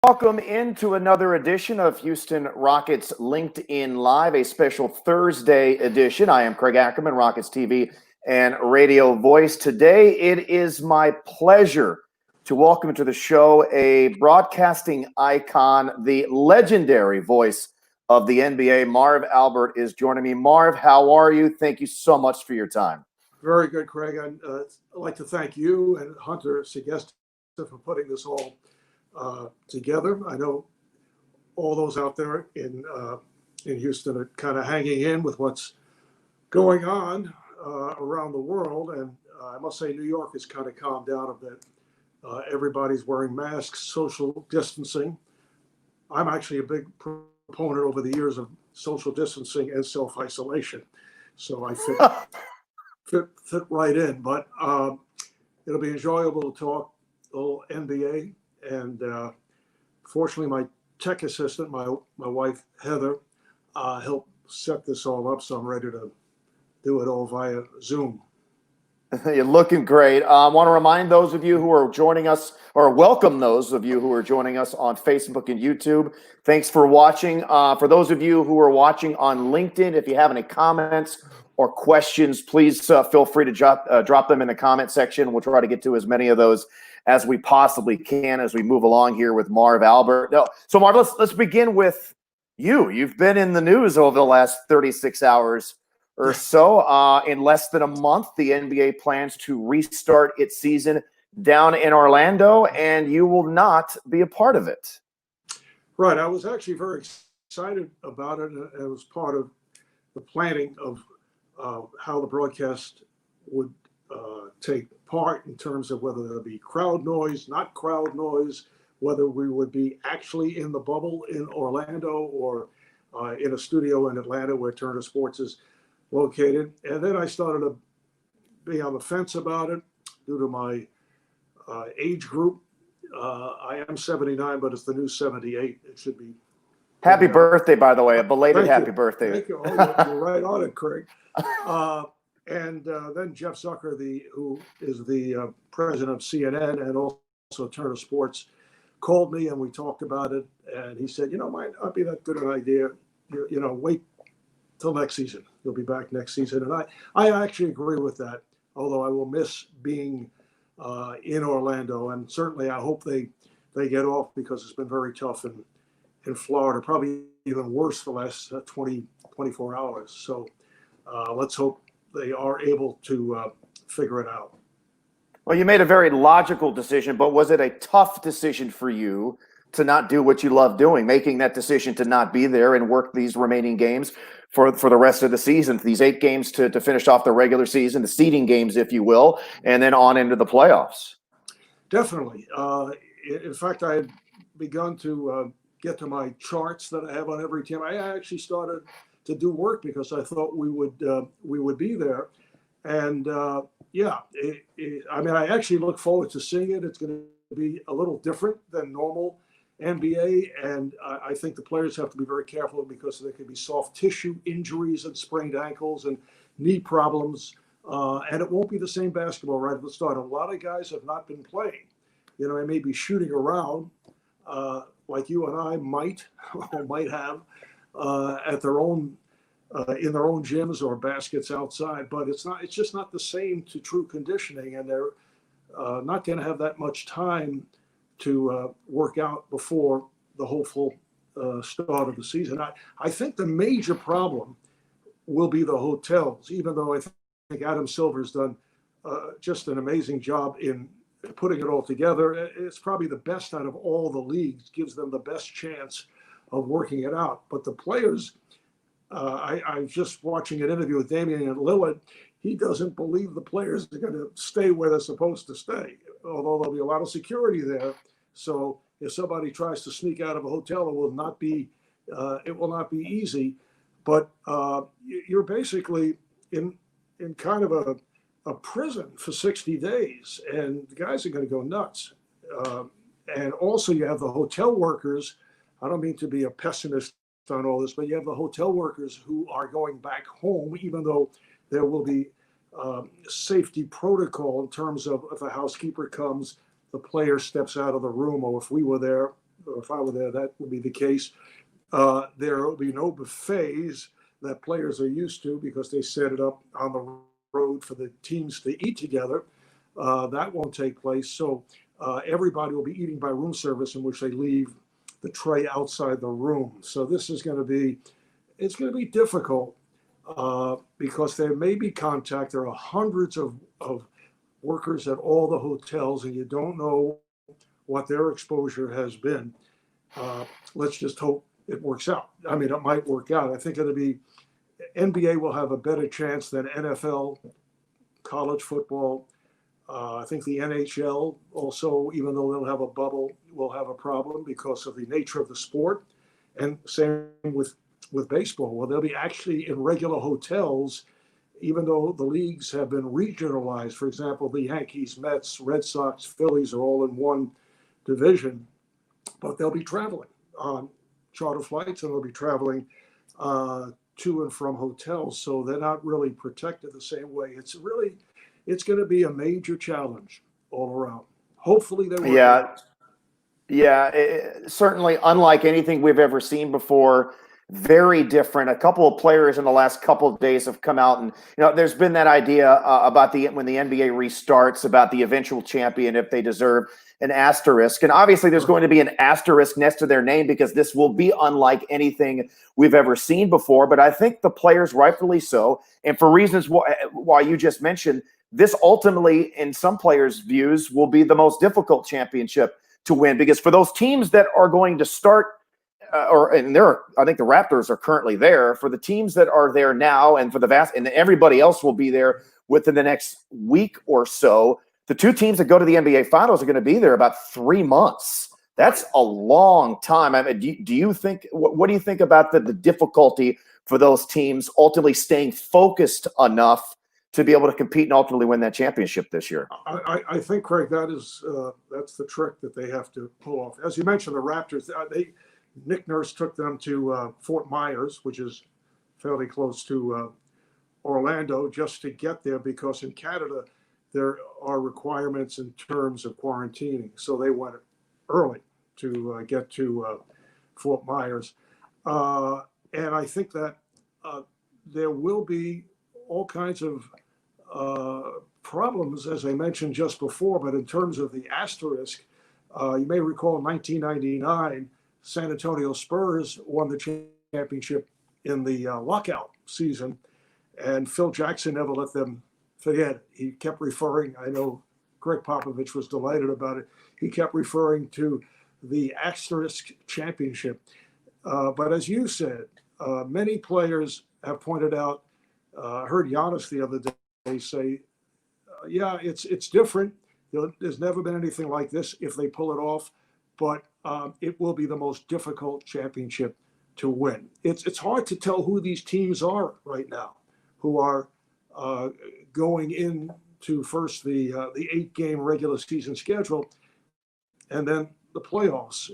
Welcome into another edition of Houston Rockets LinkedIn Live, a special Thursday edition. I am Craig Ackerman, Rockets TV and radio voice. Today, it is my pleasure to welcome to the show a broadcasting icon, the legendary voice of the NBA. Marv Albert is joining me. Marv, how are you? Thank you so much for your time. Very good, Craig. I'd like to thank you and Hunter Segesta for putting this all together. I know all those out there in Houston are kind of hanging in with what's going on around the world, and I must say New York has kind of calmed down a bit. Everybody's wearing masks, social distancing. I'm actually a big proponent over the years of social distancing and self-isolation, so I fit right in. But it'll be enjoyable to talk a little NBA. And fortunately, my tech assistant, my wife, Heather, helped set this all up. So I'm ready to do it all via Zoom. You're looking great. I want to remind those of you who are joining us, or welcome those of you who are joining us on Facebook and YouTube. Thanks for watching. For those of you who are watching on LinkedIn, if you have any comments or questions, please feel free to drop them in the comment section. We'll try to get to as many of those as we possibly can as we move along here with Marv Albert. No, so Marv, let's begin with you. You've been in the news over the last 36 hours or so. In less than a month, the NBA plans to restart its season down in Orlando, and you will not be a part of it. Right. I was actually very excited about it. It was part of the planning of how the broadcast would take part in terms of whether there'd be crowd noise, not crowd noise, whether we would be actually in the bubble in Orlando or in a studio in Atlanta where Turner Sports is located. And then I started to be on the fence about it due to my age group. I am 79, but it's the new 78. It should be. Happy birthday, by the way. A belated happy birthday. Thank you. Oh, you're right on it, Craig. And then Jeff Zucker, who is the president of CNN and also Turner Sports, called me and we talked about it. And he said, might not be that good an idea. Wait till next season. You'll be back next season. And I actually agree with that, although I will miss being in Orlando. And certainly I hope they get off because it's been very tough in Florida, probably even worse the last 24 hours. So let's hope they are able to figure it out. Well, you made a very logical decision, but was it a tough decision for you to not do what you love doing, making that decision to not be there and work these remaining games for the rest of the season, these 8 games to finish off the regular season, the seeding games, if you will, and then on into the playoffs? Definitely. In fact, I had begun to get to my charts that I have on every team. I actually started to do work because I thought we would be there. And I actually look forward to seeing it. It's going to be a little different than normal NBA. And I think the players have to be very careful because there could be soft tissue injuries and sprained ankles and knee problems. And it won't be the same basketball right at the start. A lot of guys have not been playing. They may be shooting around like you and I might have at their own in their own gyms or baskets outside, but it's just not the same to true conditioning, and they're not going to have that much time to work out before the hopeful start of the season. I think the major problem will be the hotels, even though I think Adam Silver's done just an amazing job in putting it all together. It's probably the best out of all the leagues, gives them the best chance of working it out. But the players, I was just watching an interview with Damian Lillard. He doesn't believe the players are going to stay where they're supposed to stay, although there'll be a lot of security there. So if somebody tries to sneak out of a hotel, it will not be easy. But you're basically in kind of a prison for 60 days, and the guys are going to go nuts. And also you have the hotel workers. I don't mean to be a pessimist on all this, but you have the hotel workers who are going back home, even though there will be safety protocol in terms of if a housekeeper comes, the player steps out of the room, or if we were there, or if I were there, that would be the case. There will be no buffets that players are used to because they set it up on the road for the teams to eat together. That won't take place. So everybody will be eating by room service, in which they leave the tray outside the room. So this is going to be, it's going to be difficult because there may be contact. There are hundreds of workers at all the hotels, and you don't know what their exposure has been. Let's just hope it works out. I mean, it might work out. I think it'll be, NBA will have a better chance than NFL, college football. I think the NHL also, even though they'll have a bubble, will have a problem because of the nature of the sport. And same with baseball. Well, they'll be actually in regular hotels, even though the leagues have been regionalized. For example, the Yankees, Mets, Red Sox, Phillies are all in one division, but they'll be traveling on charter flights, and they'll be traveling to and from hotels. So they're not really protected the same way. It's going to be a major challenge all around. Hopefully they will. Yeah. Yeah, certainly unlike anything we've ever seen before. Very different. A couple of players in the last couple of days have come out, and there's been that idea about when the NBA restarts, about the eventual champion, if they deserve an asterisk. And obviously, there's going to be an asterisk next to their name because this will be unlike anything we've ever seen before. But I think the players, rightfully so, and for reasons why you just mentioned, this ultimately, in some players' views, will be the most difficult championship to win, because for those teams that are going to start, I think the Raptors are currently there. For the teams that are there now, and for and everybody else will be there within the next week or so. The two teams that go to the NBA Finals are going to be there about 3 months. That's a long time. I mean, do you think? What do you think about the difficulty for those teams ultimately staying focused enough to be able to compete and ultimately win that championship this year? I think, Craig, that's the trick that they have to pull off. As you mentioned, the Raptors, Nick Nurse took them to Fort Myers, which is fairly close to Orlando, just to get there, because in Canada there are requirements in terms of quarantining. So they went early to get to Fort Myers. And I think that there will be all kinds of problems, as I mentioned just before. But in terms of the asterisk, you may recall in 1999, San Antonio Spurs won the championship in the lockout season, and Phil Jackson never let them forget it. He kept referring, I know Greg Popovich was delighted about it, he kept referring to the asterisk championship. But as you said, many players have pointed out, I heard Giannis the other day say, yeah, it's different. There's never been anything like this if they pull it off, but it will be the most difficult championship to win. It's hard to tell who these teams are right now, who are going into first the 8-game regular season schedule, and then the playoffs.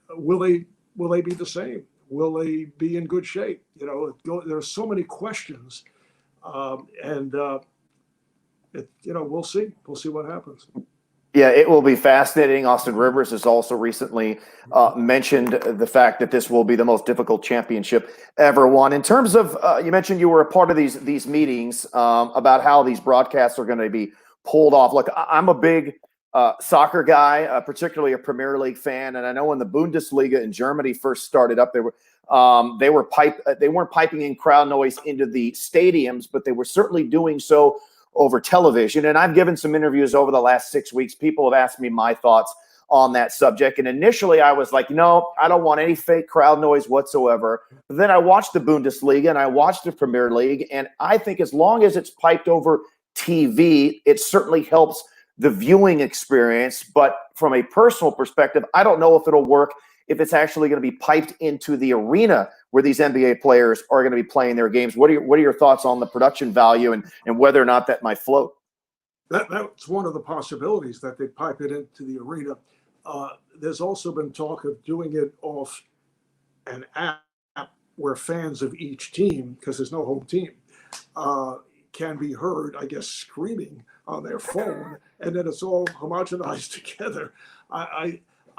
Will they be the same? Will they be in good shape? There's so many questions, and we'll see. We'll see what happens. Yeah, it will be fascinating. Austin Rivers has also recently mentioned the fact that this will be the most difficult championship ever won. In terms of, you mentioned you were a part of these meetings about how these broadcasts are going to be pulled off. Look, I'm a big soccer guy, particularly a Premier League fan, and I know when the Bundesliga in Germany first started up, they weren't piping in crowd noise into the stadiums, but they were certainly doing so over television. And I've given some interviews over the last 6 weeks. People have asked me my thoughts on that subject. And initially I was like, no, I don't want any fake crowd noise whatsoever. But then I watched the Bundesliga and I watched the Premier League. And I think as long as it's piped over TV, it certainly helps the viewing experience. But from a personal perspective, I don't know if it'll work if it's actually going to be piped into the arena where these NBA players are going to be playing their games. What are your thoughts on the production value and whether or not that might float? That's one of the possibilities, that they pipe it into the arena. There's also been talk of doing it off an app where fans of each team, because there's no home team, can be heard, I guess, screaming on their phone, and then it's all homogenized together.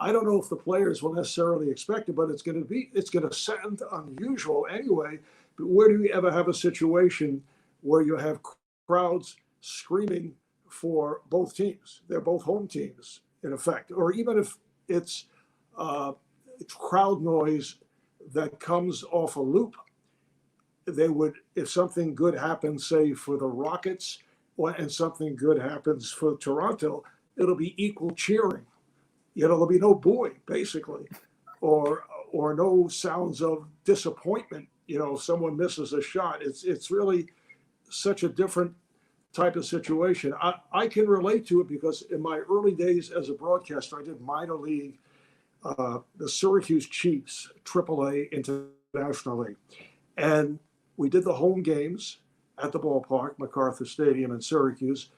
I don't know if the players will necessarily expect it, but it's going to sound unusual anyway. But where do you ever have a situation where you have crowds screaming for both teams? They're both home teams, in effect. Or even if it's crowd noise that comes off a loop, they would, if something good happens, say for the Rockets, and something good happens for Toronto, it'll be equal cheering. There'll be no booing, basically, or no sounds of disappointment. If someone misses a shot, it's really such a different type of situation. I can relate to it because in my early days as a broadcaster, I did minor league, the Syracuse Chiefs, AAA International League, and we did the home games at the ballpark, MacArthur Stadium in Syracuse.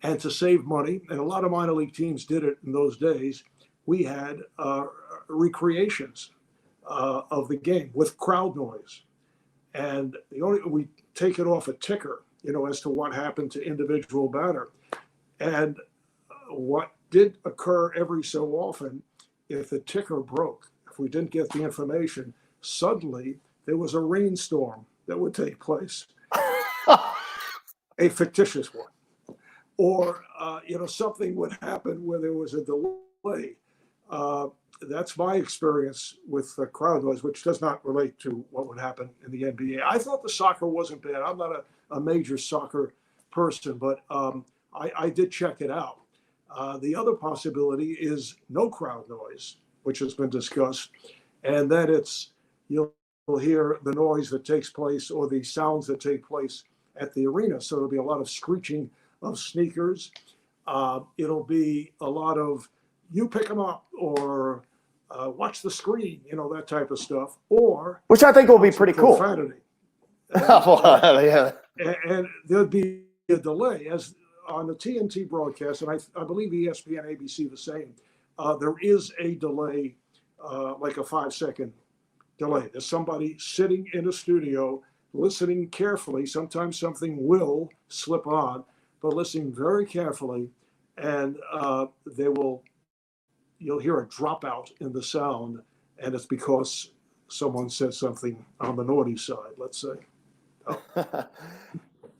And to save money, and a lot of minor league teams did it in those days, we had recreations of the game with crowd noise. And we take it off a ticker, as to what happened to individual batter. And what did occur every so often, if the ticker broke, if we didn't get the information, suddenly there was a rainstorm that would take place, a fictitious one. Or, something would happen where there was a delay. That's my experience with crowd noise, which does not relate to what would happen in the NBA. I thought the soccer wasn't bad. I'm not a major soccer person, but I did check it out. The other possibility is no crowd noise, which has been discussed, and that you'll hear the noise that takes place or the sounds that take place at the arena. So there'll be a lot of screeching of sneakers. It'll be a lot of you pick them up or watch the screen, that type of stuff. Or which I think will be pretty cool. Profanity. Yeah. And there'd be a delay as on the TNT broadcast, and I believe ESPN, ABC the same. There is a delay, like a 5-second delay. There's somebody sitting in a studio listening carefully. Sometimes something will slip on, but listening very carefully, and you'll hear a dropout in the sound, and it's because someone said something on the naughty side, let's say. Oh.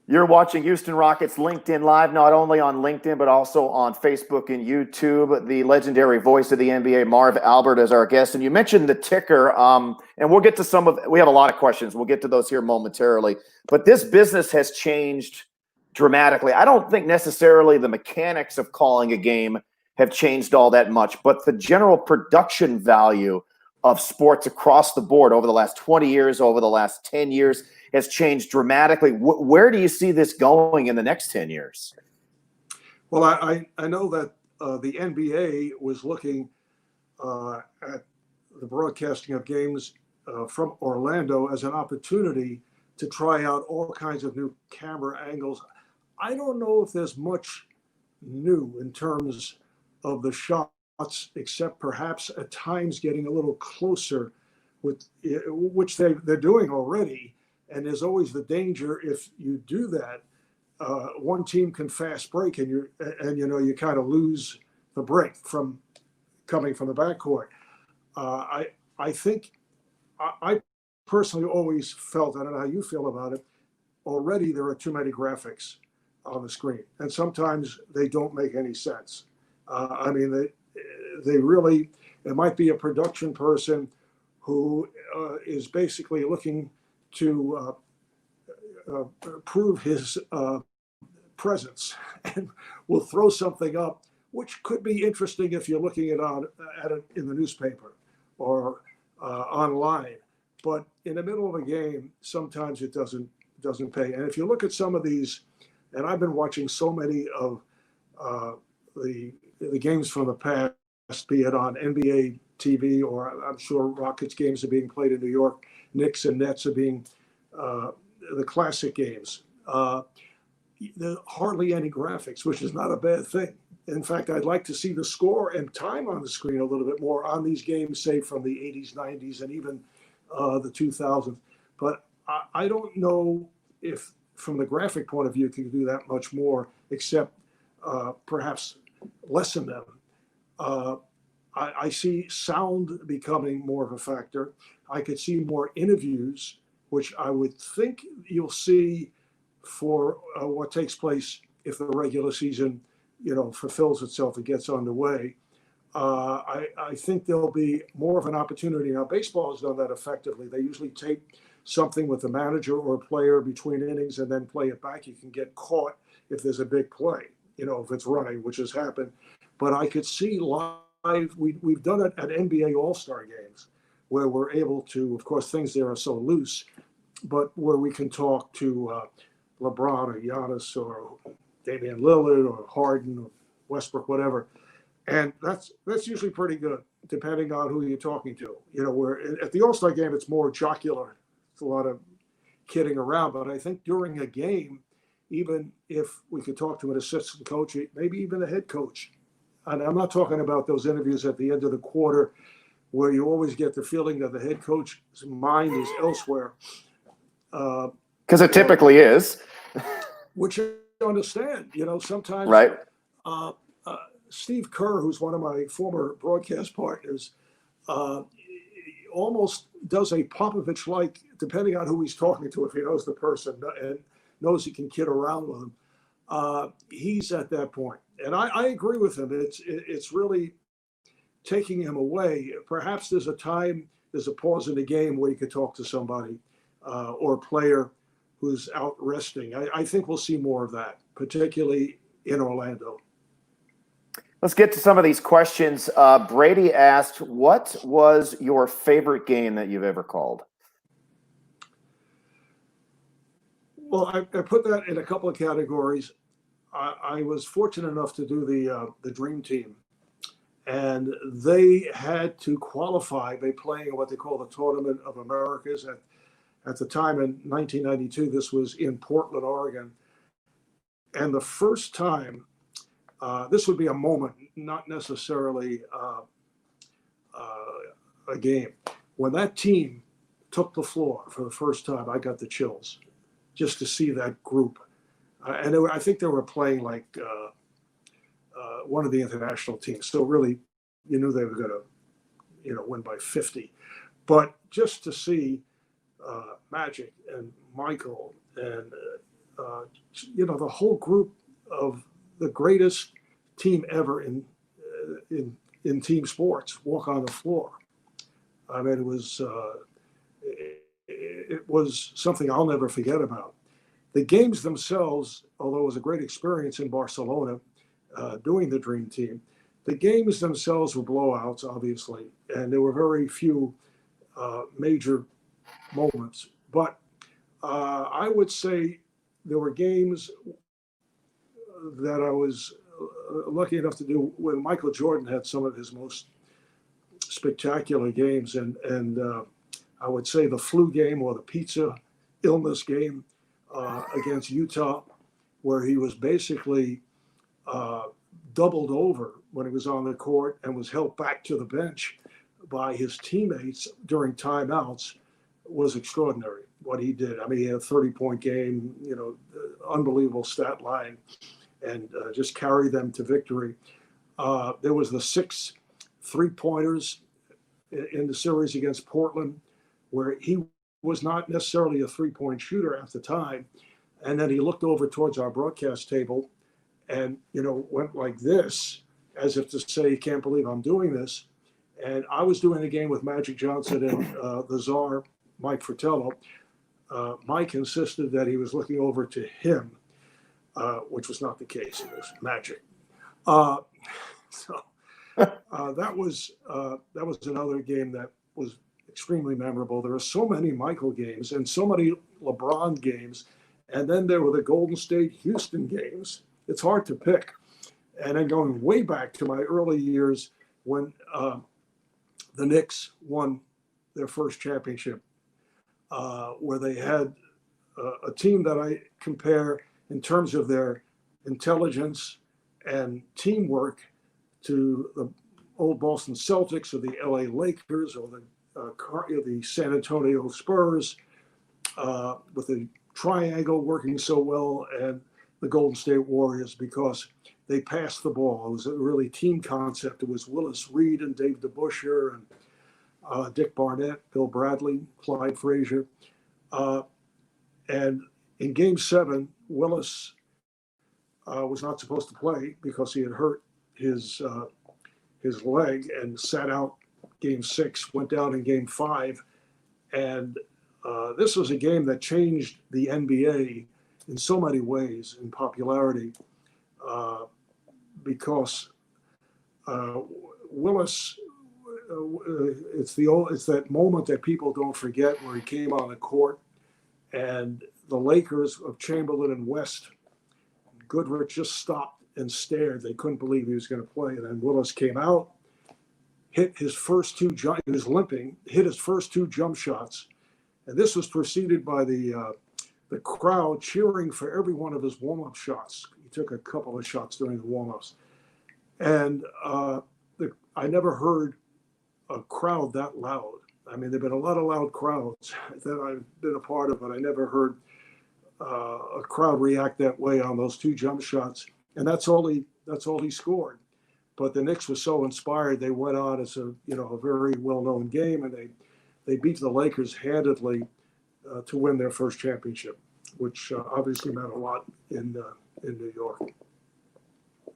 You're watching Houston Rockets LinkedIn Live, not only on LinkedIn, but also on Facebook and YouTube. The legendary voice of the NBA, Marv Albert, is our guest. And you mentioned the ticker, and we'll get to we have a lot of questions. We'll get to those here momentarily. But this business has changed dramatically. I don't think necessarily the mechanics of calling a game have changed all that much, but the general production value of sports across the board over the last 20 years, over the last 10 years, has changed dramatically. Where do you see this going in the next 10 years? Well, I know that the NBA was looking at the broadcasting of games from Orlando as an opportunity to try out all kinds of new camera angles. I don't know if there's much new in terms of the shots, except perhaps at times getting a little closer, with which they're doing already. And there's always the danger if you do that, one team can fast break and you kind of lose the break from coming from the backcourt. I think I personally always felt, I don't know how you feel about it, already there are too many graphics on the screen, and sometimes they don't make any sense. They really, it might be a production person who is basically looking to prove his presence and will throw something up, which could be interesting if you're looking at it in the newspaper or online. But in the middle of a game, sometimes it doesn't pay. And if you look at some of these, and I've been watching so many of the games from the past, be it on NBA TV, or I'm sure Rockets games are being played in New York, Knicks and Nets are being the classic games. There are hardly any graphics, which is not a bad thing. In fact, I'd like to see the score and time on the screen a little bit more on these games, say from the 80s, 90s, and even the 2000s. But I don't know if, from the graphic point of view, you can do that much more, except perhaps lessen them. I see sound becoming more of a factor. I could see more interviews, which I would think you'll see for what takes place if the regular season, fulfills itself and gets underway. I think there'll be more of an opportunity. Now, baseball has done that effectively. They usually tape something with the manager or a player between innings and then play it back. You can get caught if there's a big play, if it's running, which has happened. But I could see live, we've done it at NBA All-Star games where we're able to, of course, things there are so loose, but where we can talk to LeBron or Giannis or Damian Lillard or Harden or Westbrook, whatever. And that's usually pretty good, depending on who you're talking to. Where at the All-Star game, it's more jocular. It's a lot of kidding around. But I think during a game, even if we could talk to an assistant coach, maybe even a head coach, and I'm not talking about those interviews at the end of the quarter where you always get the feeling that the head coach's mind is elsewhere. Because it typically is. Which I understand, sometimes. Right. Steve Kerr, who's one of my former broadcast partners, almost does a Popovich-like, depending on who he's talking to, if he knows the person and knows he can kid around with him. He's at that point. And I agree with him. It's really taking him away. Perhaps there's a pause in the game where you could talk to somebody or a player who's out resting. I think we'll see more of that, particularly in Orlando. Let's get to some of these questions. Brady asked, what was your favorite game that you've ever called? Well, I put that in a couple of categories. I was fortunate enough to do the Dream Team, and they had to qualify by playing what they call the Tournament of Americas. At the time in 1992, this was in Portland, Oregon. And the first time, this would be a moment, not necessarily a game. When that team took the floor for the first time, I got the chills just to see that group. And I think they were playing like one of the international teams. So really, you knew they were going to, win by 50. But just to see Magic and Michael and, the whole group of the greatest team ever in team sports walk on the floor. I mean, it was something I'll never forget about. The games themselves, although it was a great experience in Barcelona doing the Dream Team, the games themselves were blowouts, obviously, and there were very few major moments. But I would say there were games that I was lucky enough to do when Michael Jordan had some of his most spectacular games. And I would say the flu game or the pizza illness game against Utah, where he was basically doubled over when he was on the court and was held back to the bench by his teammates during timeouts, was extraordinary what he did. I mean, he had a 30-point game, unbelievable stat line, and just carried them to victory. There was the 6 3-pointers in the series against Portland, where he was not necessarily a 3-point shooter at the time. And then he looked over towards our broadcast table and, went like this, as if to say, you can't believe I'm doing this. And I was doing the game with Magic Johnson and the czar, Mike Fratello. Mike insisted that he was looking over to him, which was not the case. It was Magic. That was another game that was extremely memorable. There are so many Michael games and so many LeBron games, and then there were the Golden State Houston games. It's hard to pick. And then going way back to my early years when the Knicks won their first championship, where they had a team that I compare in terms of their intelligence and teamwork to the old Boston Celtics or the LA Lakers or the San Antonio Spurs, with the triangle working so well, and the Golden State Warriors, because they passed the ball. It was a really team concept. It was Willis Reed and Dave DeBuscher and Dick Barnett, Bill Bradley, Clyde Frazier. And in Game 7, Willis was not supposed to play because he had hurt his leg and sat out Game 6, went down in Game 5. And this was a game that changed the NBA in so many ways in popularity because Willis, it's that moment that people don't forget where he came on the court and the Lakers of Chamberlain and West, Goodrich just stopped and stared. They couldn't believe he was going to play. And then Willis came out, hit his first two he was limping, hit his first 2 jump shots. And this was preceded by the crowd cheering for every one of his warm-up shots. He took a couple of shots during the warm-ups. And I never heard a crowd that loud. I mean, there have been a lot of loud crowds that I've been a part of, but I never heard a crowd react that way on those 2 jump shots. And that's all he scored. But the Knicks were so inspired, they went on as a very well-known game, and they beat the Lakers handedly to win their first championship, which obviously meant a lot in New York.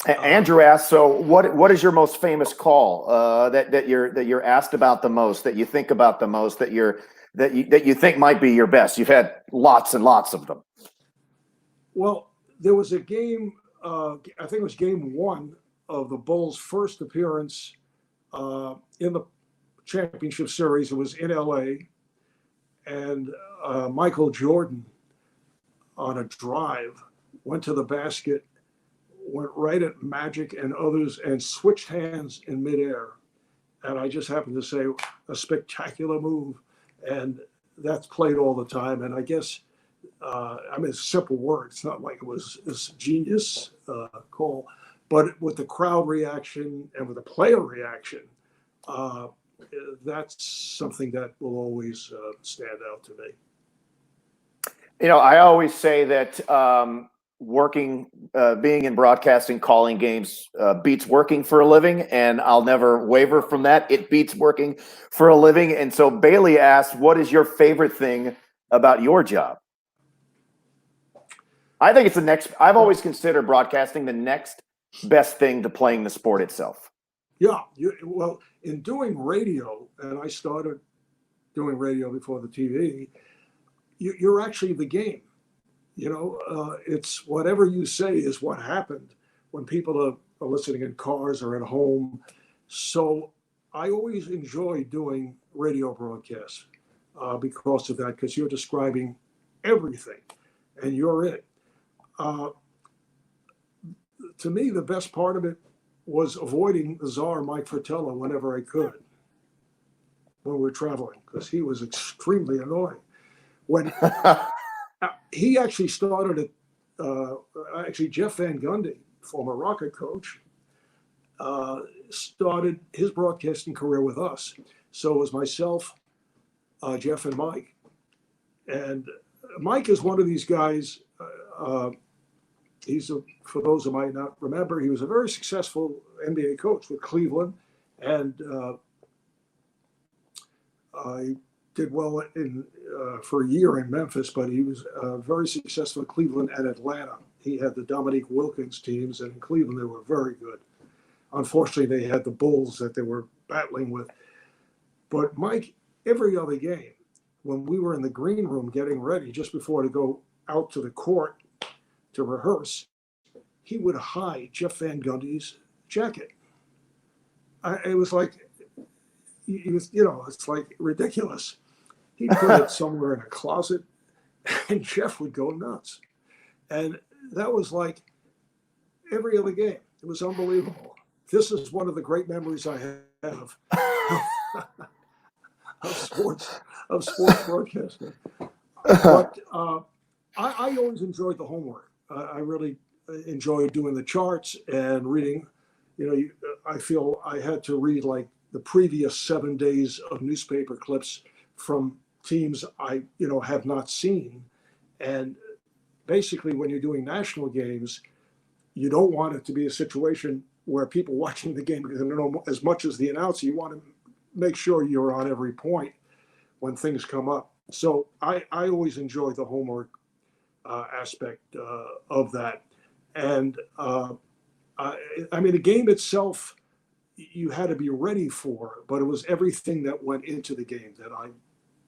Andrew asked, so what is your most famous call that you're asked about the most, that you think about the most, that you think might be your best? You've had lots and lots of them. Well, there was a game, I think it was Game 1 of the Bulls' first appearance in the championship series. It was in LA, and Michael Jordan on a drive went to the basket, went right at Magic and others and switched hands in midair. And I just happened to say a spectacular move. And that's played all the time. And I guess, it's a simple word. It's not like it was this genius call, but with the crowd reaction and with the player reaction, that's something that will always stand out to me. I always say that being in broadcasting, calling games beats working for a living, and I'll never waver from that. It beats working for a living. And so Bailey asked, what is your favorite thing about your job? I think it's I've always considered broadcasting the next best thing to playing the sport itself. Yeah. Well, in doing radio, and I started doing radio before the TV, you're actually the game. It's whatever you say is what happened when people are listening in cars or at home. So I always enjoy doing radio broadcasts because of that, because you're describing everything and you're it. To me, the best part of it was avoiding the czar, Mike Fratello, whenever I could when we were traveling, because he was extremely annoying. When he actually started it, Jeff Van Gundy, former Rocket coach, started his broadcasting career with us. So it was myself, Jeff, and Mike. And Mike is one of these guys. For those who might not remember, he was a very successful NBA coach with Cleveland, and he did well for a year in Memphis, but he was very successful in Cleveland and Atlanta. He had the Dominique Wilkins teams, and in Cleveland they were very good. Unfortunately, they had the Bulls that they were battling with. But Mike, every other game, when we were in the green room getting ready just before to go out to the court to rehearse, he would hide Jeff Van Gundy's jacket. It was like, it's like ridiculous. He'd put it somewhere in a closet, and Jeff would go nuts. And that was like every other game. It was unbelievable. This is one of the great memories I have of sports broadcasting. But I always enjoyed the homework. I really enjoyed doing the charts and reading. I feel I had to read like the previous 7 days of newspaper clips from teams I have not seen. And basically, when you're doing national games, you don't want it to be a situation where people watching the game, because they don't know as much as the announcer, you want to make sure you're on every point when things come up. So I always enjoy the homework aspect of that. And I mean, the game itself, you had to be ready for, but it was everything that went into the game that I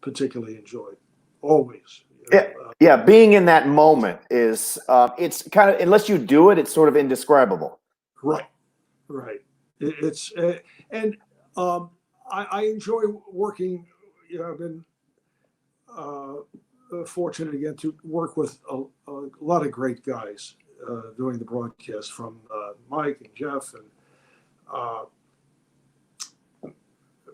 particularly enjoyed, always. Yeah, being in that moment is it's kind of, unless you do it, it's sort of indescribable. Right, right. It's and I enjoy working. You know, I've been fortunate again to work with a lot of great guys doing the broadcast, from Mike and Jeff, and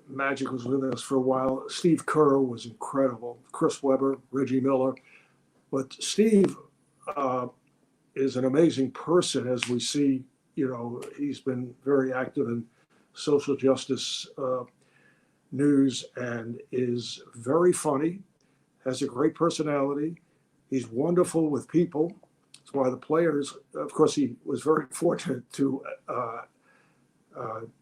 Magic was with us for a while. Steve Kerr was incredible. Chris Webber, Reggie Miller. But Steve is an amazing person, as we see. You know, he's been very active in social justice news and is very funny, has a great personality. He's wonderful with people. That's why the players, of course, he was very fortunate to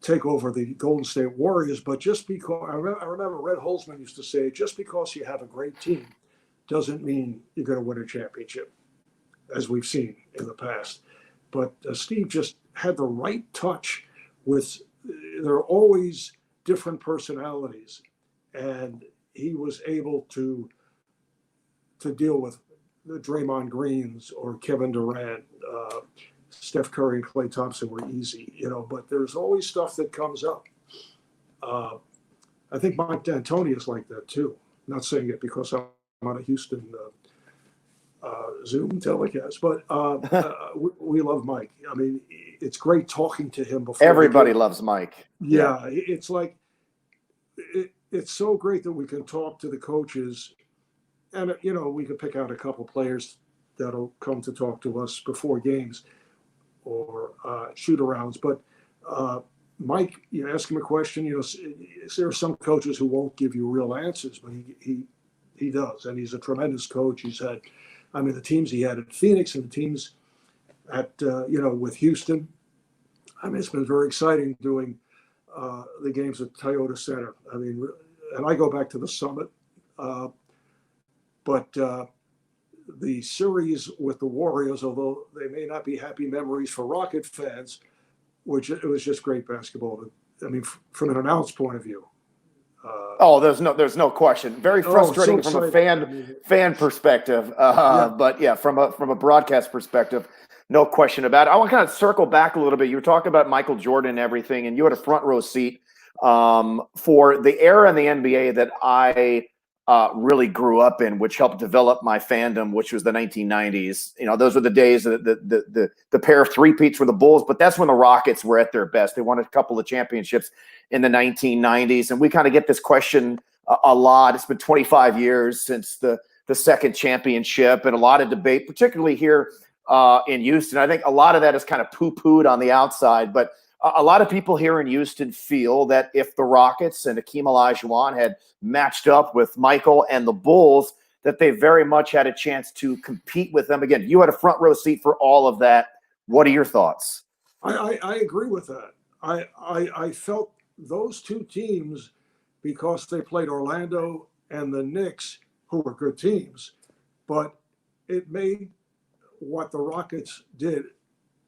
take over the Golden State Warriors. But just because, I remember Red Holzman used to say, just because you have a great team doesn't mean you're going to win a championship, as we've seen in the past. But Steve just had the right touch with, there are always different personalities. And he was able to deal with the Draymond Greens or Kevin Durant. Steph Curry and Klay Thompson were easy, you know, but there's always stuff that comes up. I think Mike D'Antoni is like that too. I'm not saying it because I'm on a Houston Zoom telecast, but we love Mike. I mean, it's great talking to him before. Everybody loves Mike. Yeah, it's like, it's so great that we can talk to the coaches, and, you know, we can pick out a couple players that'll come to talk to us before games or shoot-arounds. But Mike, you ask him a question, you know, there are some coaches who won't give you real answers, but he does, and he's a tremendous coach. He's had, I mean, the teams he had at Phoenix and the teams at, you know, with Houston. I mean, it's been very exciting doing the games at Toyota Center. I mean, and I go back to the Summit, but the series with the Warriors, although they may not be happy memories for Rocket fans, it was just great basketball. I mean, from an announce point of view. There's no question. Very frustrating from a fan perspective, but yeah, from a broadcast perspective, no question about it. I want to kind of circle back a little bit. You were talking about Michael Jordan and everything, and you had a front row seat for the era in the NBA that I really grew up in, which helped develop my fandom, which was the 1990s. You know, those were the days that the pair of three-peats were the Bulls, but that's when the Rockets were at their best. They won a couple of championships in the 1990s, and we kind of get this question a lot. It's been 25 years since the second championship, and a lot of debate, particularly here in Houston. I think a lot of that is kind of poo-pooed on the outside, but a lot of people here in Houston feel that if the Rockets and Hakeem Olajuwon had matched up with Michael and the Bulls, that they very much had a chance to compete with them. Again, you had a front row seat for all of that. What are your thoughts? I agree with that. I felt those two teams, because they played Orlando and the Knicks, who were good teams, but it made what the Rockets did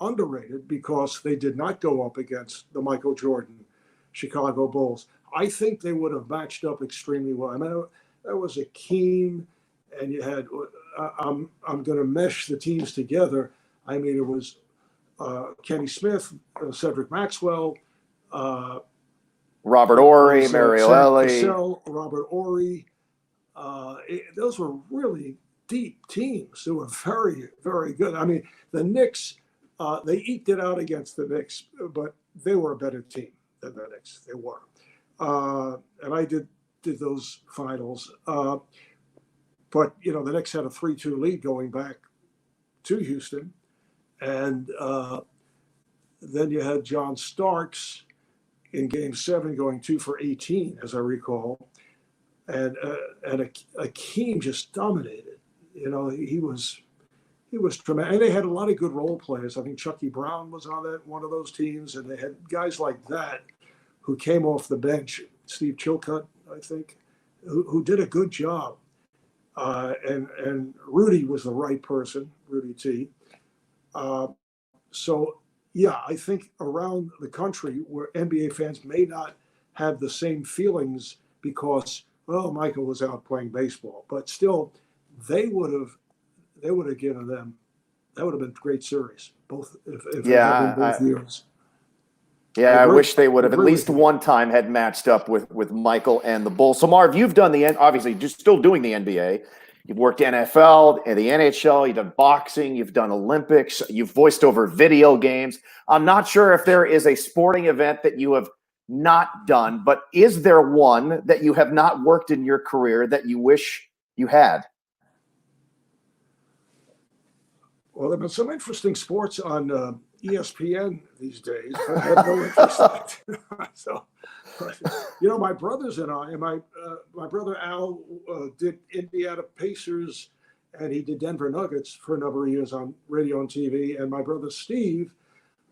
underrated because they did not go up against the Michael Jordan Chicago Bulls. I think they would have matched up extremely well. I mean, that was Akeem, and you had, I'm going to mesh the teams together. I mean, it was Kenny Smith, Cedric Maxwell, Robert Horry, Mario Elie. Robert Horry. Those were really deep teams. They were very, very good. I mean, the Knicks, they eked it out against the Knicks, but they were a better team than the Knicks. They were. And I did those finals. But, you know, the Knicks had a 3-2 lead going back to Houston. And then you had John Starks in Game 7 going 2 for 18, as I recall. And Akeem just dominated. You know, he was it was tremendous. And they had a lot of good role players. I think Chucky Brown was on that one of those teams, and they had guys like that who came off the bench. Steve Chilcutt, I think, who did a good job. And Rudy was the right person, Rudy T. So, yeah, I think around the country where NBA fans may not have the same feelings because, well, Michael was out playing baseball, but still, they would have given them, that would have been a great series, both if it had been both years. Yeah, I wish they would have at least one time had matched up with Michael and the Bulls. So, Marv, you've done obviously just still doing the NBA. You've worked NFL and the NHL. You've done boxing. You've done Olympics. You've voiced over video games. I'm not sure if there is a sporting event that you have not done, but is there one that you have not worked in your career that you wish you had? Well, there have been some interesting sports on ESPN these days, but I have no interest in it. So, my brothers and I, and my brother Al did Indiana Pacers, and he did Denver Nuggets for a number of years on radio and TV. And my brother Steve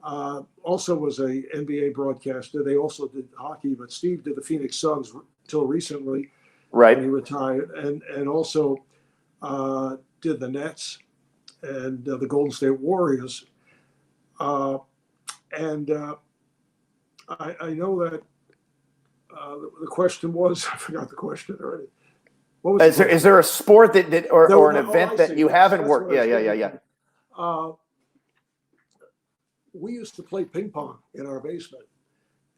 also was a NBA broadcaster. They also did hockey, but Steve did the Phoenix Suns until recently, right? And he retired, and also did the Nets and the Golden State Warriors. I know that the question was, I forgot the question already. What was is there a sport or an event that you haven't worked? Yeah. We used to play ping pong in our basement,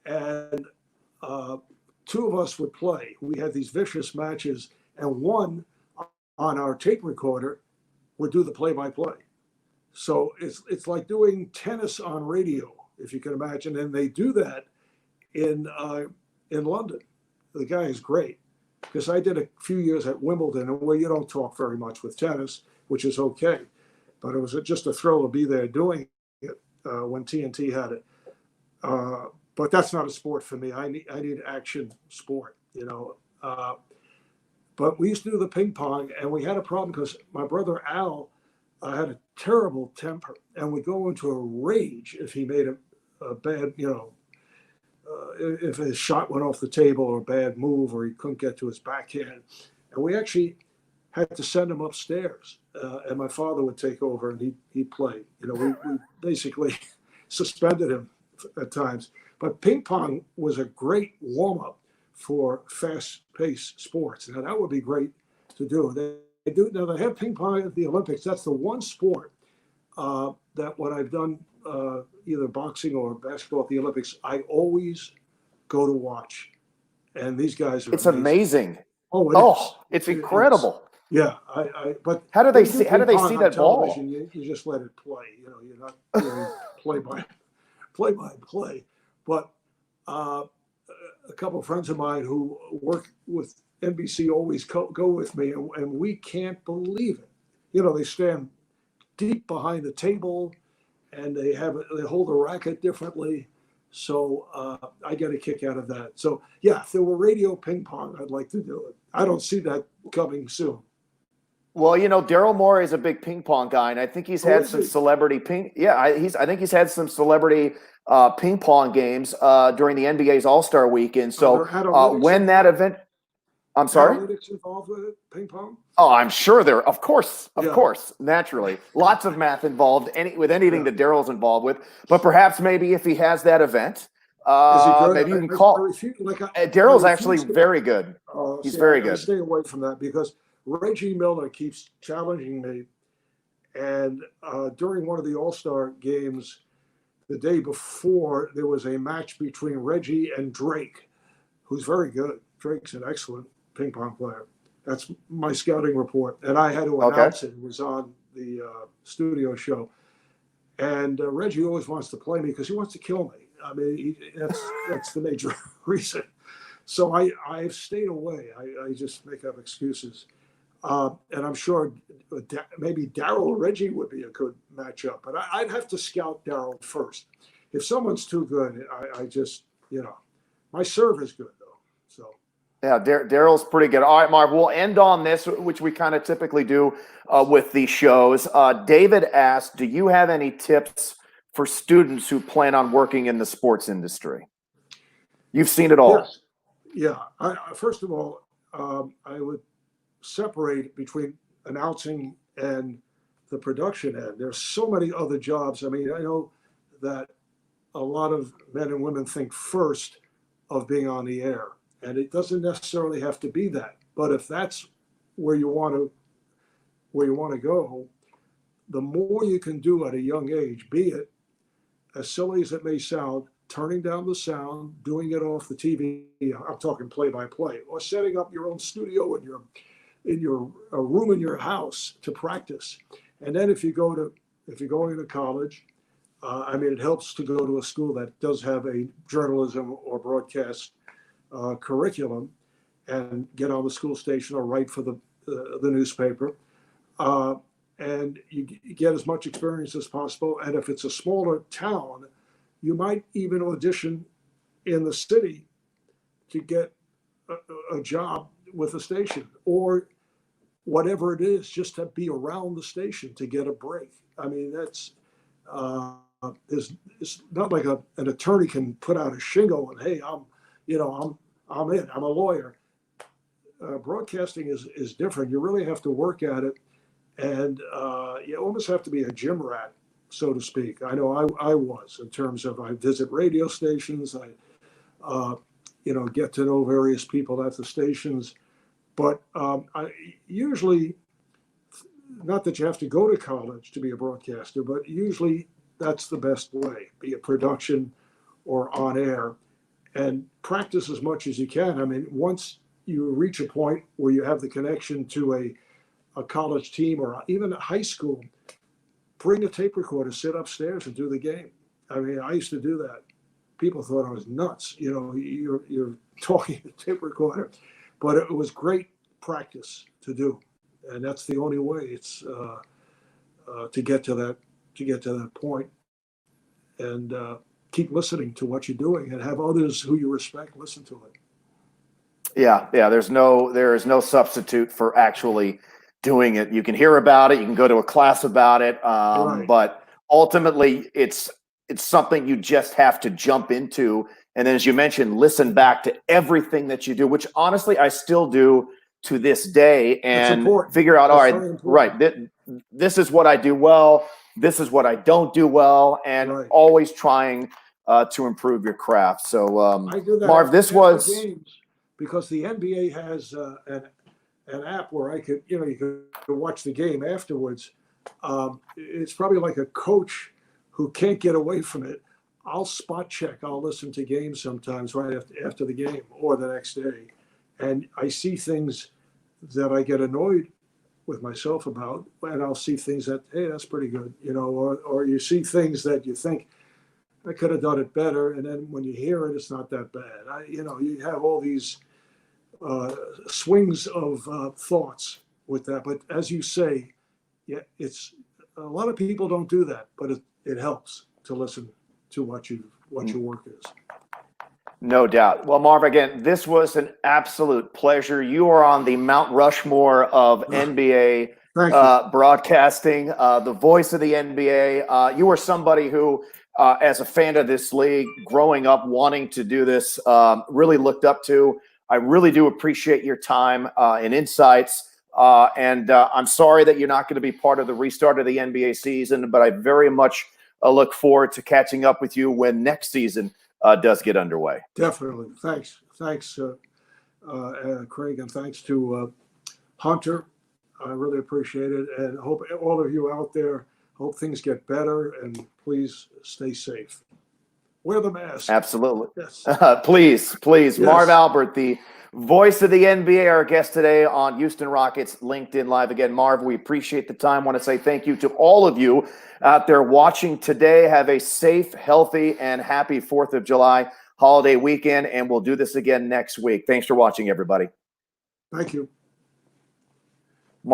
and two of us would play. We had these vicious matches, and one on our tape recorder would do the play-by-play. So it's like doing tennis on radio, if you can imagine. And they do that in London. The guy is great, because I did a few years at Wimbledon, where you don't talk very much with tennis, which is okay. But it was just a thrill to be there doing it when TNT had it. But that's not a sport for me. I need action sport, But we used to do the ping pong, and we had a problem because my brother Al had a terrible temper and would go into a rage if he made a bad, if his shot went off the table or a bad move or he couldn't get to his backhand. And we actually had to send him upstairs, and my father would take over and he'd play. We basically suspended him at times. But ping pong was a great warm-up for fast-paced sports. Now, that would be great to do. They have ping pong at the Olympics. That's the one sport that when I've done either boxing or basketball at the Olympics, I always go to watch. And these guys are amazing. It's incredible. Yeah, but how do they see that ball? You just let it play. You're not doing play by play. But a couple of friends of mine who work with NBC always go with me, and we can't believe it. They stand deep behind the table, and they hold the racket differently. So I get a kick out of that. So yeah, if there were radio ping pong, I'd like to do it. I don't see that coming soon. Well, Daryl Morey is a big ping pong guy, and I think he's had some celebrity ping. Yeah, I think he's had some celebrity ping pong games during the NBA's All-Star Weekend. So when that event, I'm sorry, analytics involved with it, ping pong. Oh, I'm sure of course, naturally, lots of math involved. With anything that Daryl's involved with, but perhaps maybe if he has that event, maybe you can call. Daryl's actually very good. He's very good. I stay away from that because Reggie Miller keeps challenging me, and during one of the All-Star games, the day before, there was a match between Reggie and Drake, who's very good. Drake's an excellent ping pong player. That's my scouting report, and I had to announce it. It was on the studio show, and Reggie always wants to play me because he wants to kill me. I mean, that's the major reason. So I've stayed away. I just make up excuses. And I'm sure maybe Daryl Reggie would be a good matchup, but I'd have to scout Daryl first. If someone's too good, I just, my serve is good though. So Yeah, Daryl's pretty good. All right, Marv, we'll end on this, which we kind of typically do with these shows. David asked, do you have any tips for students who plan on working in the sports industry? You've seen it all. Yes. Yeah. First of all, I would separate between announcing and the production end. There's so many other jobs. I mean, I know that a lot of men and women think first of being on the air, and it doesn't necessarily have to be that. But if that's where you want to go, the more you can do at a young age, be it as silly as it may sound, turning down the sound, doing it off the TV. I'm talking play by play, or setting up your own studio in your a room in your house to practice. And then if you're going to college, I mean, it helps to go to a school that does have a journalism or broadcast curriculum, and get on the school station or write for the newspaper. And you get as much experience as possible. And if it's a smaller town, you might even audition in the city to get a job with the station, or whatever it is, just to be around the station to get a break. I mean, that's it's not like an attorney can put out a shingle and, hey, I'm in, I'm a lawyer. Broadcasting is different. You really have to work at it, and you almost have to be a gym rat, so to speak. I know I was, in terms of, I visit radio stations, I get to know various people at the stations, but I usually, not that you have to go to college to be a broadcaster, but usually that's the best way, be it production or on air, and practice as much as you can. I mean, once you reach a point where you have the connection to a college team or even a high school, bring a tape recorder, sit upstairs and do the game. I mean, I used to do that. People thought I was nuts. You're talking to a tape recorder, but it was great practice to do, and that's the only way. It's to get to that point, and keep listening to what you're doing, and have others who you respect listen to it. Yeah. There is no substitute for actually doing it. You can hear about it, you can go to a class about it, Right. but ultimately, it's something you just have to jump into. And then, as you mentioned, listen back to everything that you do, which honestly I still do to this day, and figure out, all right, right, this is what I do well, this is what I don't do well, and always trying to improve your craft. So, I do that, Marv, this was games, because the NBA has an app where you could watch the game afterwards. It's probably like a coach who can't get away from it. I'll spot check. I'll listen to games sometimes right after the game or the next day, and I see things that I get annoyed with myself about, and I'll see things that, hey, that's pretty good, or you see things that you think, I could have done it better, and then when you hear it, it's not that bad. You have all these swings of thoughts with that, but as you say, yeah, it's a lot of people don't do that, but it helps to listen to what your work is. No doubt. Well, Marv, again, this was an absolute pleasure. You are on the Mount Rushmore of NBA broadcasting, the voice of the NBA. You are somebody who, as a fan of this league, growing up wanting to do this, really looked up to. I really do appreciate your time and insights. And I'm sorry that you're not going to be part of the restart of the NBA season, but I very much look forward to catching up with you when next season does get underway. Definitely. Thanks, Craig, and thanks to Hunter. I really appreciate it, and hope all of you out there, hope things get better, and please stay safe. Wear the mask. Absolutely. Yes. Please. Yes. Marv Albert, the voice of the NBA, our guest today on Houston Rockets LinkedIn Live. Again, Marv, we appreciate the time. I want to say thank you to all of you out there watching today. Have a safe, healthy, and happy 4th of July holiday weekend, and we'll do this again next week. Thanks for watching, everybody. Thank you.